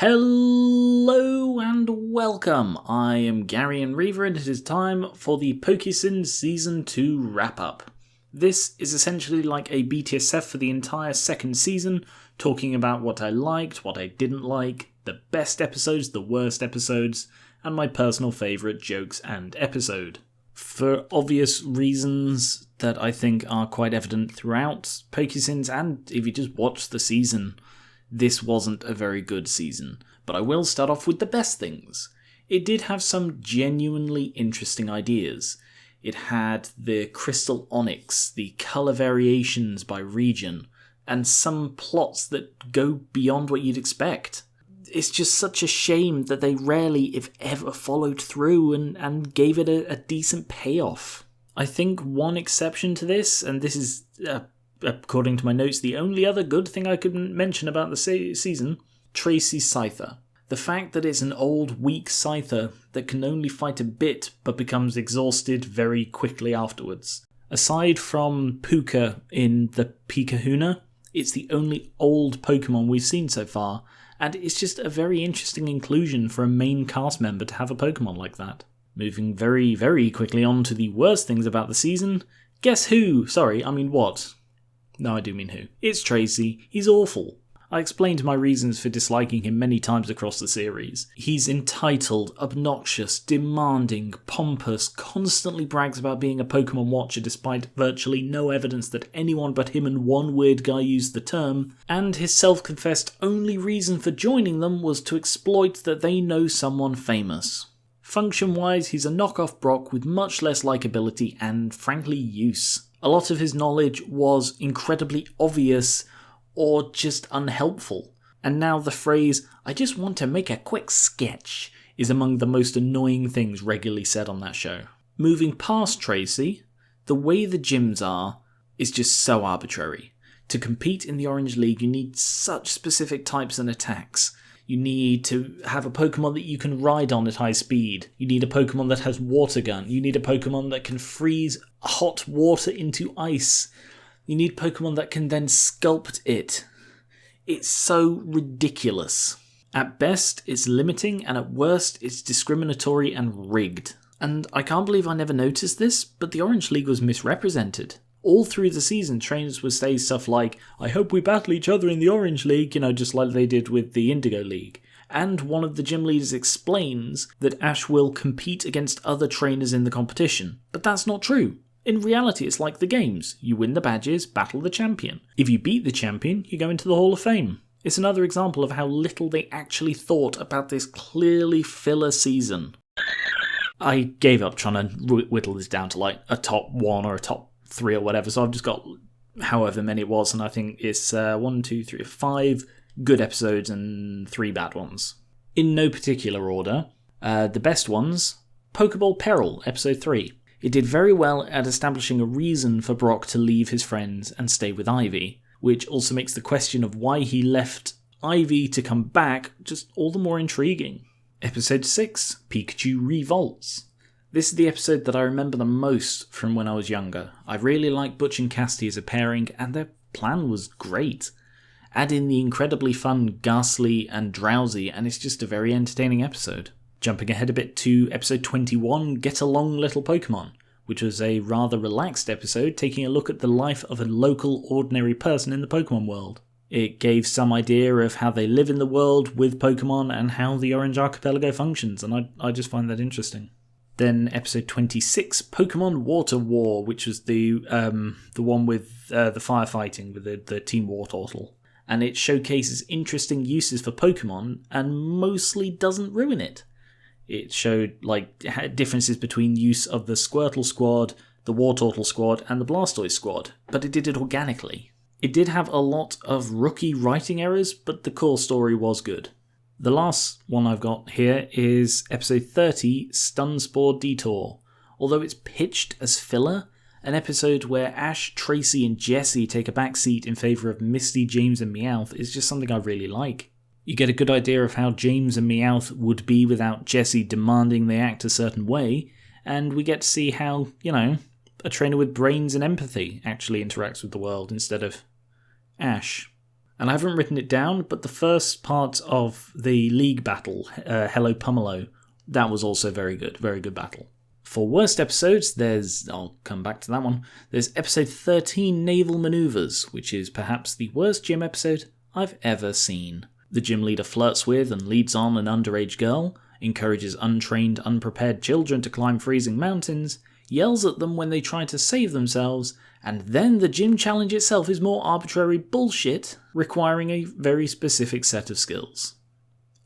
Hello and welcome. I am Geran and it is time for the PokéSins Season 2 wrap-up. This is essentially like a BTSF for the entire second season, talking about what I liked, what I didn't like, the best episodes, the worst episodes, and my personal favourite jokes and episode. For obvious reasons that I think are quite evident throughout PokéSins, and if you just watch the season, this wasn't a very good season, but I will start off with the best things. It did have some genuinely interesting ideas. It had the crystal onyx, the colour variations by region, and some plots that go beyond what you'd expect. It's just such a shame that they rarely, if ever, followed through and gave it a decent payoff. I think one exception to this, and this is according to my notes, the only other good thing I could mention about the season, Tracy's Scyther. The fact that it's an old, weak Scyther that can only fight a bit but becomes exhausted very quickly afterwards. Aside from Polka in the Pikahuna, it's the only old Pokemon we've seen so far, and it's just a very interesting inclusion for a main cast member to have a Pokemon like that. Moving very, very quickly on to the worst things about the season, guess who? Sorry, I mean what? No, I do mean who. It's Tracy. He's awful. I explained my reasons for disliking him many times across the series. He's entitled, obnoxious, demanding, pompous, constantly brags about being a Pokemon watcher despite virtually no evidence that anyone but him and one weird guy used the term, and his self-confessed only reason for joining them was to exploit that they know someone famous. Function-wise, he's a knockoff Brock with much less likability and, frankly, use. A lot of his knowledge was incredibly obvious or just unhelpful. And now the phrase, "I just want to make a quick sketch," is among the most annoying things regularly said on that show. Moving past Tracy, the way the gyms are is just so arbitrary. To compete in the Orange League, you need such specific types and attacks. You need to have a Pokemon that you can ride on at high speed. You need a Pokemon that has Water Gun. You need a Pokemon that can freeze hot water into ice. You need Pokemon that can then sculpt it. It's so ridiculous. At best, it's limiting, and at worst, it's discriminatory and rigged. And I can't believe I never noticed this, but the Orange League was misrepresented. All through the season, trainers would say stuff like, "I hope we battle each other in the Orange League," just like they did with the Indigo League. And one of the gym leaders explains that Ash will compete against other trainers in the competition. But that's not true. In reality, it's like the games. You win the badges, battle the champion. If you beat the champion, you go into the Hall of Fame. It's another example of how little they actually thought about this clearly filler season. I gave up trying to whittle this down to like a top 1 or a top 3 or whatever, so I've just got however many it was, and I think it's 5 good episodes and 3 bad ones. In no particular order, the best ones, Pokeball Peril, episode 3. It did very well at establishing a reason for Brock to leave his friends and stay with Ivy, which also makes the question of why he left Ivy to come back just all the more intriguing. Episode 6, Pikachu Revolts. This is the episode that I remember the most from when I was younger. I really liked Butch and Cassidy as a pairing, and their plan was great. Add in the incredibly fun Ghastly and Drowsy, and it's just a very entertaining episode. Jumping ahead a bit to episode 21, Get Along Little Pokemon, which was a rather relaxed episode taking a look at the life of a local ordinary person in the Pokemon world. It gave some idea of how they live in the world with Pokemon and how the Orange Archipelago functions, and I just find that interesting. Then episode 26, Pokemon Water War, which was the one with the firefighting with the Team Wartortle. And it showcases interesting uses for Pokemon and mostly doesn't ruin it. It showed differences between use of the Squirtle squad, the Wartortle squad, and the Blastoise squad, but it did it organically. It did have a lot of rookie writing errors, but the core story was good. The last one I've got here is episode 30, Stunspore Detour. Although it's pitched as filler, an episode where Ash, Tracy and Jessie take a back seat in favour of Misty, James and Meowth is just something I really like. You get a good idea of how James and Meowth would be without Jessie demanding they act a certain way, and we get to see how, a trainer with brains and empathy actually interacts with the world instead of Ash. And I haven't written it down, but the first part of the league battle, Hello Pumelo, that was also very good battle. For worst episodes, I'll come back to that one, there's episode 13, Naval Maneuvers, which is perhaps the worst gym episode I've ever seen. The gym leader flirts with and leads on an underage girl, encourages untrained, unprepared children to climb freezing mountains, yells at them when they try to save themselves, and then the gym challenge itself is more arbitrary bullshit, requiring a very specific set of skills.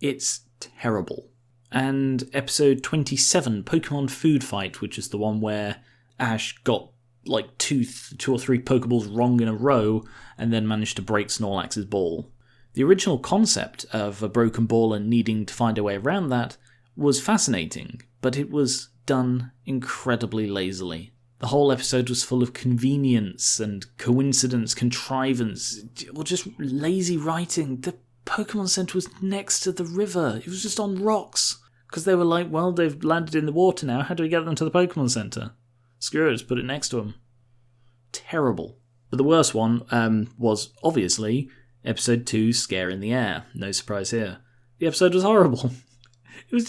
It's terrible. And episode 27, Pokemon Food Fight, which is the one where Ash got like two or three Pokeballs wrong in a row and then managed to break Snorlax's ball. The original concept of a broken ball and needing to find a way around that was fascinating, but it was done incredibly lazily. The whole episode was full of convenience and coincidence, contrivance, or just lazy writing. The Pokemon Center was next to the river. It was just on rocks. Because they were like, well, they've landed in the water now. How do we get them to the Pokemon Center? Screw it, just put it next to them. Terrible. But the worst one was, obviously, episode 2, Scare in the Air. No surprise here. The episode was horrible. It was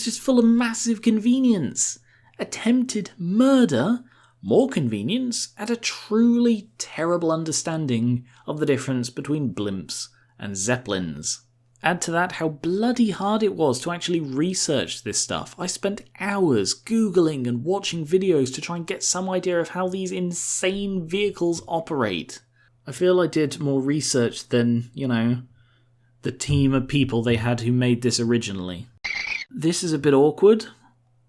just full of massive convenience. Attempted murder, more convenience, and a truly terrible understanding of the difference between blimps and zeppelins. Add to that how bloody hard it was to actually research this stuff. I spent hours Googling and watching videos to try and get some idea of how these insane vehicles operate. I feel I did more research than, the team of people they had who made this originally. This is a bit awkward.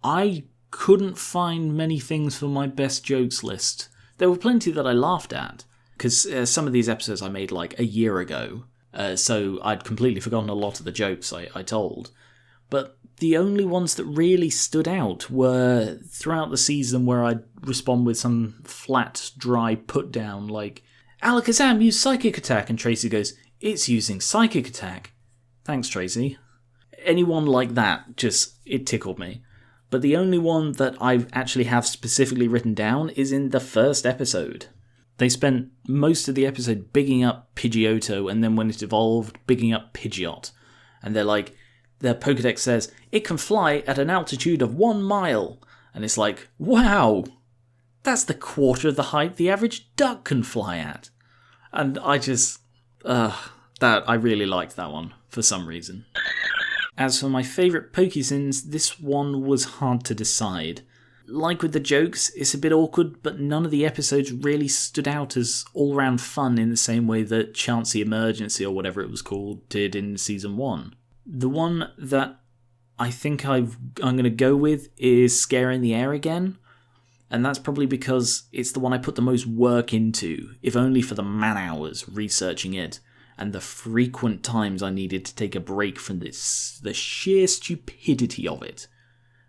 I couldn't find many things for my best jokes list. There were plenty that I laughed at, because some of these episodes I made like a year ago, so I'd completely forgotten a lot of the jokes I told. But the only ones that really stood out were throughout the season where I'd respond with some flat, dry put-down like, Alakazam used Psychic Attack, and Tracy goes, it's using Psychic Attack. Thanks, Tracy. Anyone like that, it tickled me. But the only one that I actually have specifically written down is in the first episode. They spent most of the episode bigging up Pidgeotto, and then when it evolved, bigging up Pidgeot. And they're like, their Pokedex says, it can fly at an altitude of 1 mile. And it's like, wow, that's the quarter of the height the average duck can fly at. And I really liked that one, for some reason. As for my favourite PokéSins, this one was hard to decide. Like with the jokes, it's a bit awkward, but none of the episodes really stood out as all-round fun in the same way that Chansey Emergency, or whatever it was called, did in Season 1. The one that I think I'm going to go with is Scare in the Air again, and that's probably because it's the one I put the most work into, if only for the man-hours researching it, and the frequent times I needed to take a break from the sheer stupidity of it.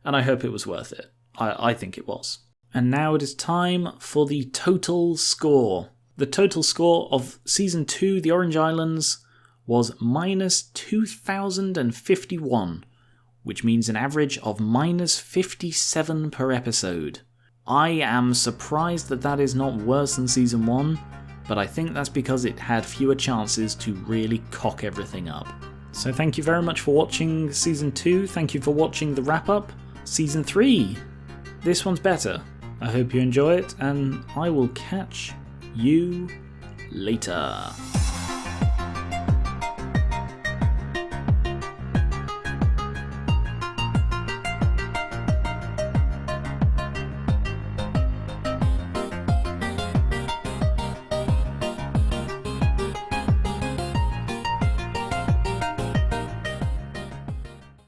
And I hope it was worth it. I think it was. And now it is time for the total score. The total score of Season 2, The Orange Islands, was minus 2,051, which means an average of minus 57 per episode. I am surprised that is not worse than Season 1, but I think that's because it had fewer chances to really cock everything up. So thank you very much for watching Season 2, thank you for watching the wrap-up. Season 3, this one's better. I hope you enjoy it, and I will catch you later.